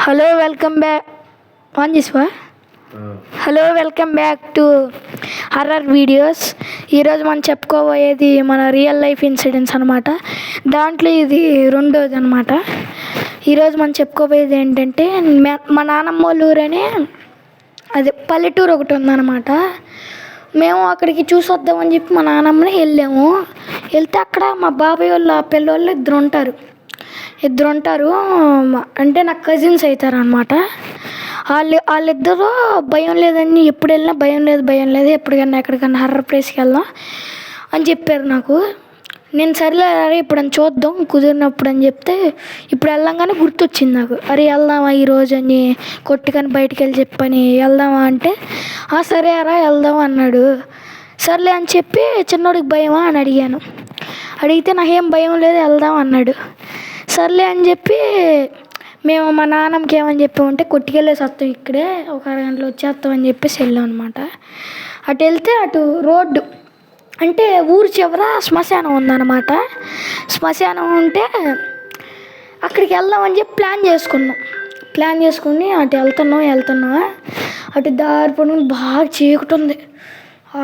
Hello welcome back on చేసివా hello welcome back to horror videos. ఈరోజు మనం చెప్పుకోబోయేది మన రియల్ లైఫ్ ఇన్సిడెంట్స్ అనమాట. దాంట్లో ఇది రెండోది అనమాట. ఈరోజు మనం చెప్పుకోబోయేది ఏంటంటే మా నాన్నమ్మ వాళ్ళ ఊరని అదే పల్లెటూరు ఒకటి ఉందన్నమాట. మేము అక్కడికి చూసొద్దామని చెప్పి మా నాన్నమ్మని వెళ్ళాము. వెళ్తే అక్కడ మా బాబాయ్ వాళ్ళ పిల్లోళ్ళు ఇద్దరు ఉంటారు. అంటే నాకు కజిన్స్ అవుతారు అనమాట. వాళ్ళిద్దరూ భయం లేదని, ఎప్పుడు వెళ్ళినా భయం లేదు ఎప్పటికన్నా ఎక్కడికన్నా హర్రర్ ప్లేస్కి వెళ్దాం అని చెప్పారు నాకు. నేను సరేలే ఇప్పుడు అని చూద్దాం కుదిరినప్పుడు అని చెప్తే ఇప్పుడు వెళ్ళంగానే గుర్తొచ్చింది నాకు. అరే వెళ్దామా ఈరోజు అని కొట్టుకొని బయటికి వెళ్ళి చెప్పని వెళ్దామా అంటే సరే అరా వెళ్దాం అన్నాడు. సర్లే అని చెప్పి చిన్నోడికి భయమా అని అడిగితే నాకేం భయం లేదు వెళ్దాం అన్నాడు. సర్లే అని చెప్పి మేము మా నాన్నమ్మకి ఏమని చెప్పామంటే కొట్టుకెళ్ళేసి వస్తాం, ఇక్కడే ఒక అరగంటలో వచ్చేస్తాం అని చెప్పేసి వెళ్ళాం అనమాట. అటు వెళ్తే అటు రోడ్డు అంటే ఊరు చివర శ్మశానం ఉందన్నమాట. శ్మశానం ఉంటే అక్కడికి వెళ్దామని చెప్పి ప్లాన్ చేసుకుని అటు వెళ్తున్నాం. అటు దారి పడుకుని బాగా చీకటి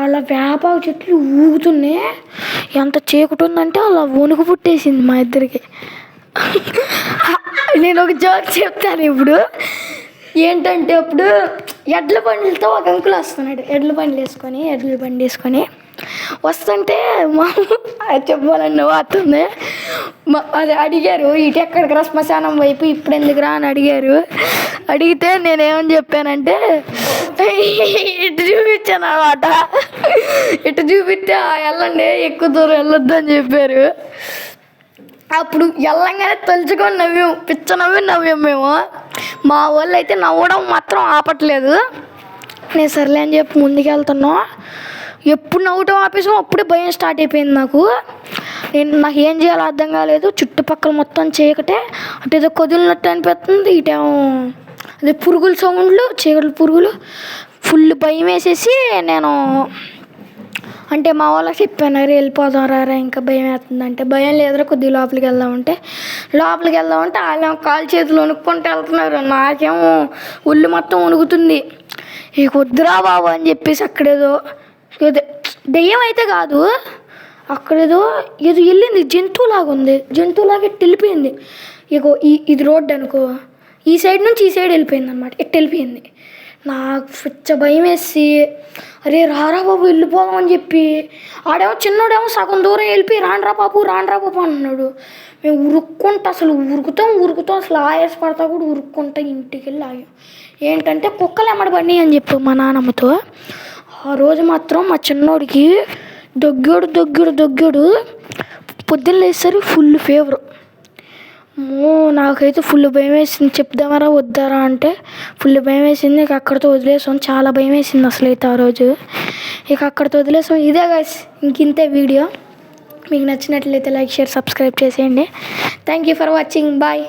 అలా వేపాకు చెట్లు ఊగుతున్నాయి. ఎంత చీకటి ఉందంటే అలా వణుకు పుట్టేసింది మా ఇద్దరికి. నేను ఒక జోక్ చెప్తాను ఇప్పుడు. ఏంటంటే అప్పుడు ఎడ్ల బండిలతో ఒక అంకుల్ వస్తున్నాడు. ఎడ్ల బండి వేసుకొని వస్తుంటే మా చెప్పాలని వస్తుంది. అది అడిగారు, ఇటు ఎక్కడికి రా శ్మశానం వైపు ఇప్పుడు ఎందుకురా అని అడిగితే నేనేమని చెప్పానంటే ఇటు చూపించాను అనమాట. ఇటు చూపిస్తే వెళ్ళండి ఎక్కువ దూరం వెళ్ళొద్దు అని చెప్పారు. అప్పుడు వెళ్ళంగానే తలుచుకొని నవ్వాం మేము. మా వాళ్ళు అయితే నవ్వడం మాత్రం ఆపట్లేదు. నేను సర్లే అని చెప్పి ముందుకు వెళ్తున్నాం. ఎప్పుడు నవ్వటం ఆపేసాం అప్పుడే భయం స్టార్ట్ అయిపోయింది నాకు ఏం చేయాలో అర్థం కాలేదు. చుట్టుపక్కల మొత్తం చీకటే, అటు ఏదో కదిలినట్టు అనిపిస్తుంది, ఇటేమో అదే పురుగుల సౌండ్లు, చీకటి పురుగులు. ఫుల్ భయం వేసేసి నేను అంటే మా వాళ్ళకి చెప్పాను, అరే వెళ్ళిపోదాం రా ఇంకా భయం వేస్తుందంటే. భయం లేదురా కొద్దిగా లోపలికి వెళ్దామంటే వాళ్ళు కాలు చేతులు వణుక్కుంటూ వెళ్తున్నారు. నాకేమో ఒళ్ళు మొత్తం వణుకుతుంది. ఇక వద్దురా బాబు అని చెప్పేసి అక్కడేదో దెయ్యం అయితే కాదు, అక్కడేదో వెళ్ళింది, జంతువులాగా వెళ్ళిపోయింది. ఇగో ఇది రోడ్డు అనుకో, ఈ సైడ్ నుంచి ఈ సైడ్ వెళ్ళిపోయింది అనమాట. వెళ్ళిపోయింది. నాకు పిచ్చ భయం వేసి అరే రారా బాబు వెళ్ళిపోదాం అని చెప్పి ఆడేమో చిన్నోడేమో సగం దూరం వెళ్ళిపోయి రాండ్రా బాబు అంటున్నాడు. మేము ఉరుకుతాం అసలు ఆయాస పడతా కూడా ఉరుక్కుంటా ఇంటికి వెళ్ళి ఆగాం. ఏంటంటే కుక్కలు ఎమ్మడబడినాయి అని చెప్పి మా నాన్నమ్మతో. ఆ రోజు మాత్రం మా చిన్నోడికి దొగ్గాడు. పొద్దున్న లేస్తారు ఫుల్ ఫీవర్. నాకైతే ఫుల్ భయం వేసింది. చెప్దామరా వద్దారా అంటే ఫుల్ భయం వేసింది. ఇక అక్కడితో వదిలేసాం. చాలా భయం వేసింది అసలు అయితే ఆ రోజు. ఇక అక్కడితో వదిలేసాం. ఇదే గైస్, ఇంతే వీడియో. మీకు నచ్చినట్లయితే లైక్, షేర్, సబ్స్క్రైబ్ చేసేయండి. Thank you for watching. Bye.